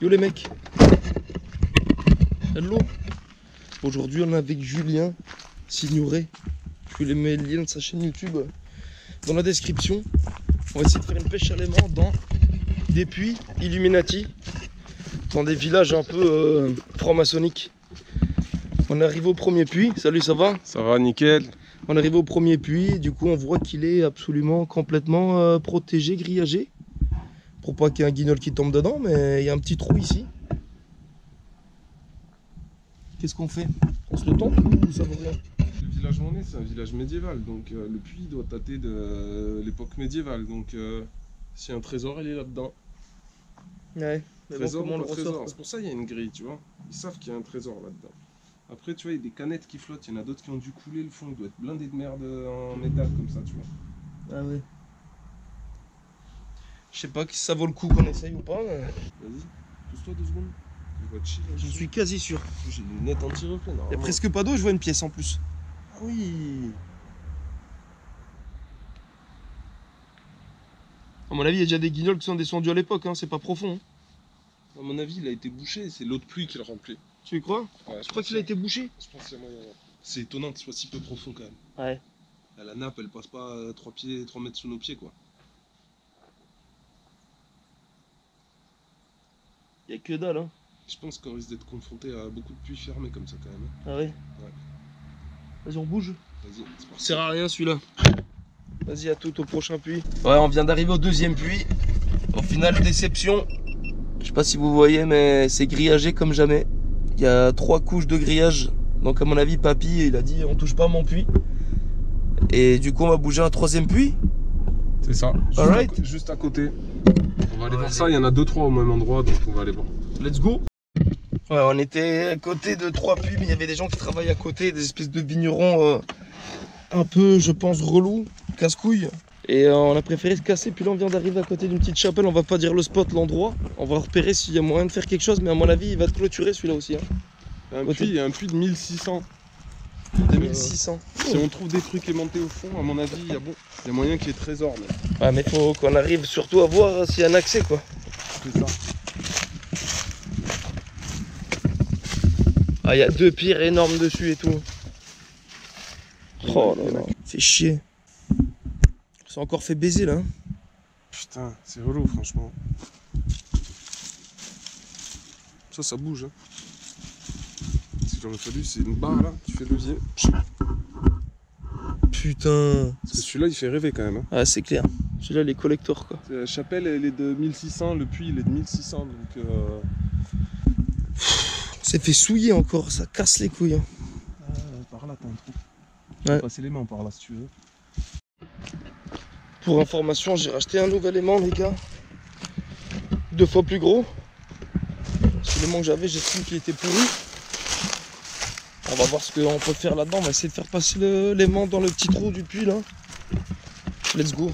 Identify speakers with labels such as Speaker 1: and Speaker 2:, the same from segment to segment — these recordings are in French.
Speaker 1: Yo les mecs. Hello. Aujourd'hui on est avec Julien Signoret. Je lui mets le lien de sa chaîne YouTube dans la description. On va essayer de faire une pêche à l'aimant dans des puits Illuminati, dans des villages un peu franc-maçonniques. On arrive au premier puits. Salut, ça va?
Speaker 2: Ça va, nickel.
Speaker 1: On arrive au premier puits, du coup on voit qu'il est absolument complètement protégé, grillagé. Pour pas qu'il y ait un guignol qui tombe dedans, mais il y a un petit trou ici. Qu'est-ce qu'on fait? On se le tente ou ça vaut rien?
Speaker 2: Le village où on est, c'est un village médiéval, donc le puits doit dater de l'époque médiévale. Donc s'il y a un trésor, il est là-dedans.
Speaker 1: Ouais, mais
Speaker 2: Trésor,
Speaker 1: bon, comment on le
Speaker 2: trésor.
Speaker 1: ressort?
Speaker 2: C'est pour ça qu'il y a une grille, tu vois. Ils savent qu'il y a un trésor là-dedans. Après, tu vois, il y a des canettes qui flottent, il y en a d'autres qui ont dû couler le fond, il doit être blindé de merde en métal comme ça, tu vois.
Speaker 1: Ah ouais. Je sais pas si ça vaut le coup qu'on essaye ou pas. Mais...
Speaker 2: Vas-y, pousse-toi 2 secondes. Je vois chill.
Speaker 1: je suis quasi sûr.
Speaker 2: J'ai une lunette anti-reflet,
Speaker 1: Il y a
Speaker 2: normalement.
Speaker 1: presque pas d'eau, je vois une pièce en plus.
Speaker 2: Ah oui.
Speaker 1: À mon avis, il y a déjà des guignols qui sont descendus à l'époque, hein. C'est pas profond. Hein.
Speaker 2: À mon avis, il a été bouché, c'est l'eau de pluie qui le remplit.
Speaker 1: Tu crois?
Speaker 2: Ouais,
Speaker 1: Je crois qu'il a été bouché.
Speaker 2: Je pense qu'il y a moyen. C'est étonnant qu'il soit si peu profond quand même.
Speaker 1: Ouais.
Speaker 2: Là, la nappe, elle passe pas 3 mètres sous nos pieds, quoi.
Speaker 1: Il y a que dalle, hein.
Speaker 2: Je pense qu'on risque d'être confronté à beaucoup de puits fermés comme ça quand même.
Speaker 1: Ah ouais?
Speaker 2: Ouais.
Speaker 1: Vas-y, on bouge.
Speaker 2: Vas-y, c'est parti.
Speaker 1: Ça sert à rien celui-là. Vas-y, à tout au prochain puits. Ouais, on vient d'arriver au deuxième puits. Au final, déception. Je sais pas si vous voyez, mais c'est grillagé comme jamais. Il y a 3 couches de grillage. Donc à mon avis, papy, il a dit on touche pas à mon puits. Et du coup, on va bouger un 3e puits.
Speaker 2: C'est ça.
Speaker 1: Alright.
Speaker 2: Juste à côté. On va aller voir
Speaker 1: Vas-y.
Speaker 2: ça. Il y en a 2-3 au même endroit, donc on va aller voir.
Speaker 1: Let's go. Ouais, on était à côté de 3 puits, mais il y avait des gens qui travaillaient à côté, des espèces de vignerons un peu, je pense, relous, casse-couilles. Et on a préféré se casser, puis là on vient d'arriver à côté d'une petite chapelle, on va pas dire le spot, l'endroit. On va repérer s'il y a moyen de faire quelque chose, mais à mon avis il va te clôturer celui-là aussi. Hein.
Speaker 2: Il y a un puits de 1600.
Speaker 1: 2600.
Speaker 2: Si on trouve des trucs aimantés au fond, à mon avis, il y a moyen qu'il y ait trésor. Mais...
Speaker 1: Ouais, mais faut qu'on arrive surtout à voir s'il y a un accès, quoi.
Speaker 2: C'est ça.
Speaker 1: Ah, il y a 2 pierres énormes dessus et tout. Oh là là, c'est chier. C'est encore fait baiser là. Hein.
Speaker 2: Putain, c'est relou franchement. Ça bouge. Hein. Ce qu'il aurait fallu, c'est une barre là, tu fais levier.
Speaker 1: Putain.
Speaker 2: Parce que celui-là, il fait rêver quand même. Hein.
Speaker 1: Ah, c'est clair. Celui-là, les collectors quoi.
Speaker 2: La chapelle, elle est de 1600, le puits, il est de 1600. Donc,
Speaker 1: On s'est fait souiller encore, ça casse les couilles. Hein.
Speaker 2: par là, t'as un trou.
Speaker 1: Ouais.
Speaker 2: Ouais. Passer les mains par là si tu veux.
Speaker 1: Pour information, j'ai racheté un nouvel aimant, les gars. 2 fois plus gros. Parce que l'aimant que j'avais, j'estime qu'il était pourri. On va voir ce qu'on peut faire là-dedans. On va essayer de faire passer l'aimant dans le petit trou du puits là. Let's go.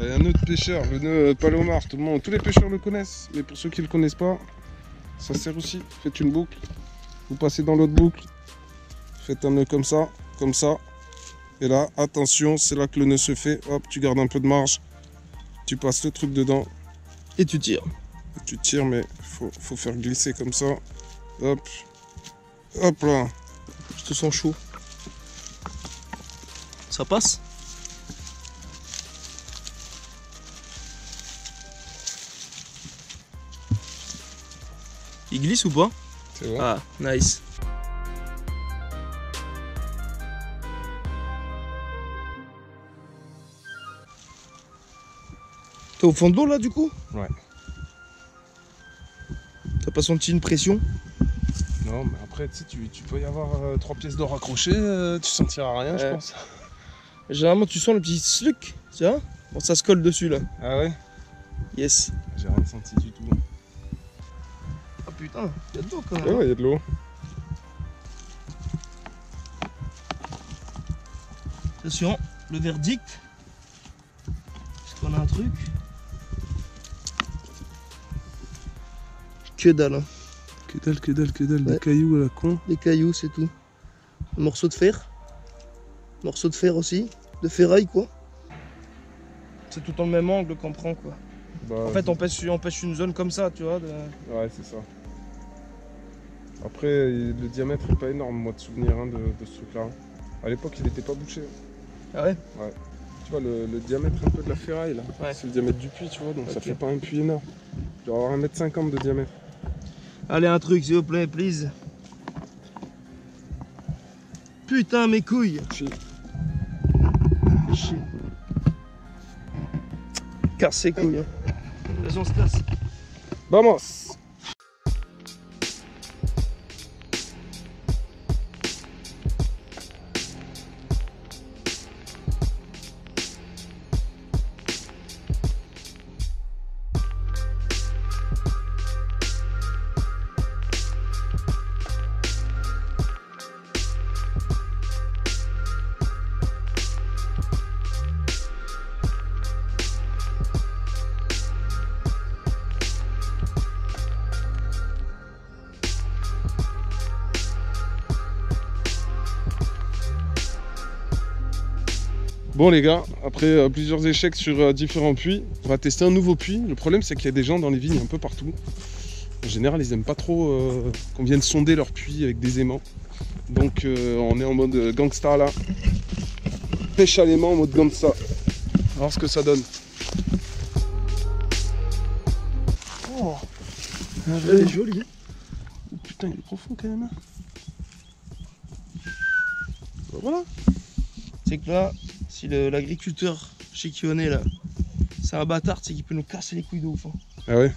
Speaker 2: Il y a un autre pêcheur, le nœud Palomar, tous les pêcheurs le connaissent, mais pour ceux qui ne le connaissent pas, ça sert aussi. Faites une boucle, vous passez dans l'autre boucle, faites un nœud comme ça, et là, attention, c'est là que le nœud se fait, hop, tu gardes un peu de marge, tu passes le truc dedans,
Speaker 1: Et tu tires.
Speaker 2: tu tires, mais faut faire glisser comme ça, hop, hop là.
Speaker 1: Je te sens chaud. Ça passe? Il glisse ou pas?
Speaker 2: C'est bon.
Speaker 1: Ah, nice. T'es au fond de l'eau là du coup?
Speaker 2: Ouais.
Speaker 1: T'as pas senti une pression?
Speaker 2: Non, mais après, tu sais, tu peux y avoir 3 pièces d'or accrochées, tu sentiras rien, je
Speaker 1: Ouais.
Speaker 2: pense.
Speaker 1: Généralement tu sens le petit sluc, tu vois? Bon, ça se colle dessus là.
Speaker 2: Ah ouais?
Speaker 1: Yes.
Speaker 2: J'ai rien senti du tout.
Speaker 1: Ah putain, y'a de l'eau quand même.
Speaker 2: Ouais, il y a de l'eau.
Speaker 1: Attention, le verdict. Est-ce qu'on a un truc? Que dalle. Hein.
Speaker 2: Que dalle,
Speaker 1: Ouais.
Speaker 2: des cailloux à la con.
Speaker 1: Des cailloux, c'est tout. Un morceau de fer. Morceau de fer aussi. De ferraille quoi. C'est tout dans le même angle qu'on prend quoi.
Speaker 2: Bah,
Speaker 1: En fait on pêche une zone comme ça tu vois.
Speaker 2: Ouais c'est ça. Après le diamètre est pas énorme moi de souvenir hein, de ce truc là. À l'époque il était pas bouché.
Speaker 1: Ah ouais.
Speaker 2: Ouais. Tu vois le diamètre un peu de la ferraille là.
Speaker 1: Ouais.
Speaker 2: C'est le diamètre du puits tu vois donc
Speaker 1: Ok.
Speaker 2: ça fait pas un puits énorme. Il doit avoir 1,50 m de diamètre.
Speaker 1: Allez un truc s'il vous plaît please. Putain mes couilles.
Speaker 2: Chi.
Speaker 1: Fais chier. Casse ses couilles. Hein. Vas-y on se casse.
Speaker 2: Vamos. Bon les gars, après plusieurs échecs sur différents puits, on va tester un nouveau puits. Le problème c'est qu'il y a des gens dans les vignes un peu partout. En général ils aiment pas trop qu'on vienne sonder leur puits avec des aimants. Donc on est en mode gangsta là. Pêche à l'aimant en mode gangsta. On va voir ce que ça donne.
Speaker 1: Oh, elle est jolie.
Speaker 2: Oh, putain il est profond quand même. Voilà.
Speaker 1: C'est que là, si l'agriculteur chez qui on est là, c'est un bâtard, c'est qu'il peut nous casser les couilles de ouf. Hein.
Speaker 2: Ah ouais.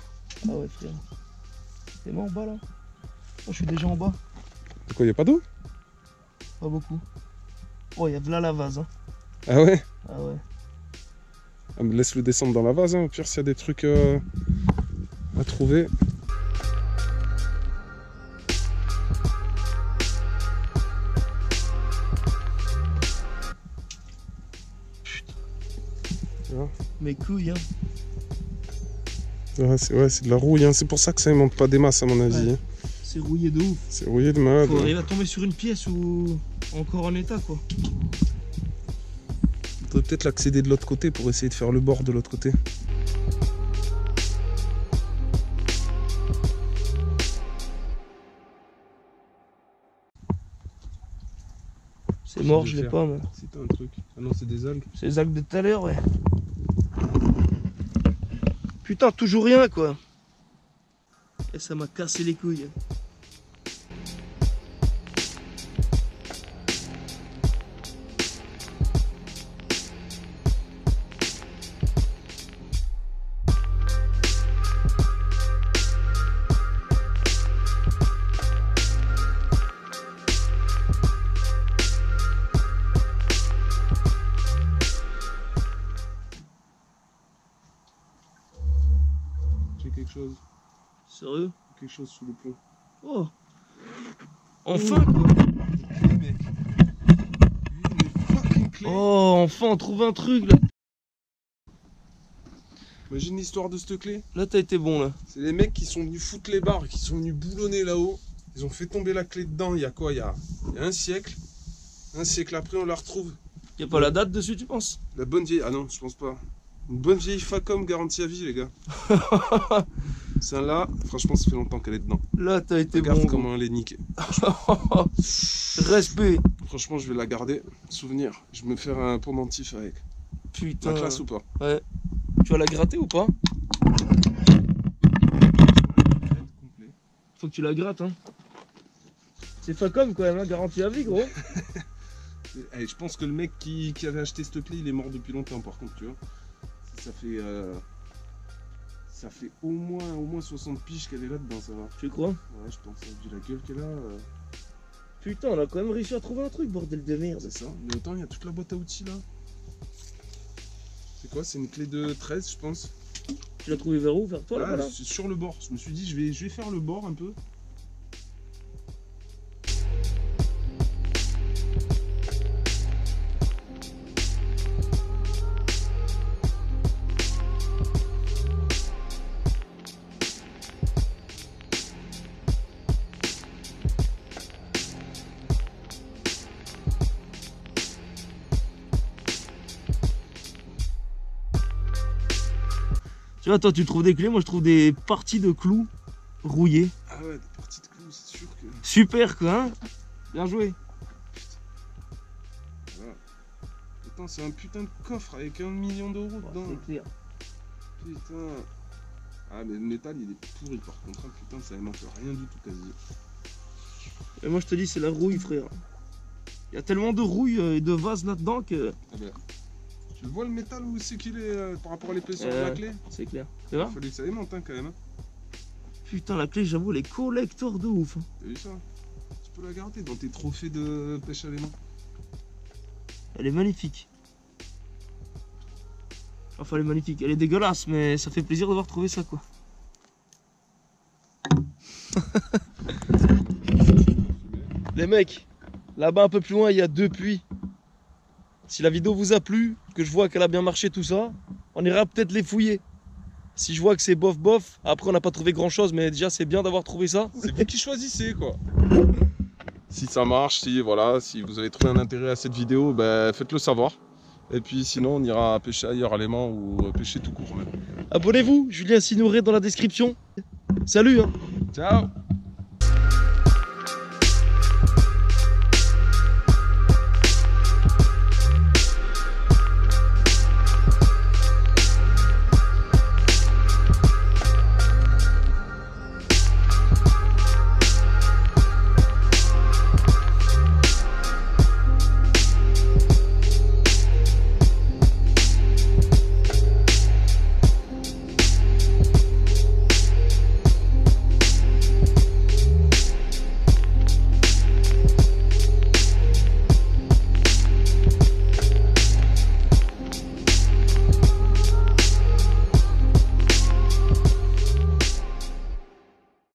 Speaker 1: Ah ouais frère. T'es moi en bas là. Moi je suis déjà en bas.
Speaker 2: Pourquoi il n'y a pas d'eau?
Speaker 1: Pas beaucoup. Oh il y a là la vase. Hein.
Speaker 2: Ah ouais.
Speaker 1: Ah ouais.
Speaker 2: Ah, mais laisse-le descendre dans la vase, hein. Au pire s'il y a des trucs à trouver.
Speaker 1: Mes couilles hein.
Speaker 2: Ouais, c'est de la rouille, hein. C'est pour ça que ça ne monte pas des masses à mon avis.
Speaker 1: Ouais.
Speaker 2: Hein.
Speaker 1: C'est rouillé de ouf.
Speaker 2: C'est rouillé de malade.
Speaker 1: Faut arriver à tomber sur une pièce ou encore en état quoi.
Speaker 2: Faudrait peut-être l'accéder de l'autre côté pour essayer de faire le bord de l'autre côté.
Speaker 1: C'est mort, je l'ai pas moi.
Speaker 2: C'est un truc. Ah non, c'est des algues.
Speaker 1: C'est les algues de tout à l'heure ouais. Putain, toujours rien quoi. Et ça m'a cassé les couilles.
Speaker 2: J'ai quelque chose.
Speaker 1: Sérieux?
Speaker 2: Quelque chose sous le pont.
Speaker 1: Oh. Enfin quoi. Oh, enfin on trouve un truc là.
Speaker 2: Imagine l'histoire de cette clé.
Speaker 1: Là t'as été bon là.
Speaker 2: C'est les mecs qui sont venus foutre les barres, qui sont venus boulonner là-haut. Ils ont fait tomber la clé dedans il y a quoi? Il y a un siècle. Un siècle après on la retrouve.
Speaker 1: Y'a pas la date dessus tu penses?
Speaker 2: La bonne vieille... Ah non, je pense pas. Une bonne vieille Facom garantie à vie les gars. Celle-là, franchement ça fait longtemps qu'elle est dedans.
Speaker 1: Là t'as été
Speaker 2: Regarde
Speaker 1: bon.
Speaker 2: comment elle est niquée.
Speaker 1: Respect.
Speaker 2: Franchement je vais la garder. Souvenir. Je vais me faire un pendentif avec.
Speaker 1: Putain.
Speaker 2: La classe ou pas?
Speaker 1: Ouais. Tu vas la gratter ou pas? Faut que tu la grattes hein. C'est Facom quand même, hein, garantie à vie gros.
Speaker 2: Eh, je pense que le mec qui avait acheté cette clé, il est mort depuis longtemps par contre, tu vois. Ça fait au moins 60 piges qu'elle est là-dedans, ça va.
Speaker 1: Tu crois?
Speaker 2: Ouais, je pense, vu la gueule qu'elle a.
Speaker 1: Putain, on a quand même réussi à trouver un truc, bordel de merde.
Speaker 2: C'est ça. Mais autant, il y a toute la boîte à outils là. C'est quoi? C'est une clé de 13, je pense.
Speaker 1: Tu l'as trouvé vers où? Vers toi là, là
Speaker 2: sur le bord. Je me suis dit, je vais faire le bord un peu.
Speaker 1: Tu vois, toi tu trouves des clés, moi je trouve des parties de clous rouillées.
Speaker 2: Ah ouais, des parties de clous, c'est sûr que...
Speaker 1: Super quoi, hein. Bien joué.
Speaker 2: Voilà. Attends, c'est un putain de coffre avec 1 million d'euros dedans.
Speaker 1: C'est clair.
Speaker 2: Putain. Ah mais le métal il est pourri par contre, hein. Putain ça émanque rien du tout quasi.
Speaker 1: Et moi je te dis c'est la rouille frère. Il y a tellement de rouille et de vases là-dedans que...
Speaker 2: Ah ben, tu vois le métal où c'est qu'il est par rapport à l'épaisseur de la clé?
Speaker 1: C'est clair. C'est vrai?
Speaker 2: Il fallait que ça aimante hein, quand même. Hein.
Speaker 1: Putain la clé j'avoue elle est collector de ouf. Hein.
Speaker 2: T'as vu ça? Tu peux la garder dans tes trophées de pêche à l'aimant.
Speaker 1: Elle est magnifique. Enfin elle est magnifique, elle est dégueulasse mais ça fait plaisir d'avoir trouvé ça quoi. Les mecs, là-bas un peu plus loin il y a 2 puits. Si la vidéo vous a plu, que je vois qu'elle a bien marché tout ça, on ira peut-être les fouiller. Si je vois que c'est bof bof, après on n'a pas trouvé grand chose mais déjà c'est bien d'avoir trouvé ça.
Speaker 2: C'est vous qui choisissez quoi. Si ça marche, si voilà, si vous avez trouvé un intérêt à cette vidéo, ben, faites-le savoir. Et puis sinon on ira pêcher ailleurs à l'aimant ou pêcher tout court même.
Speaker 1: Abonnez-vous, Julien Signoret dans la description. Salut hein.
Speaker 2: Ciao.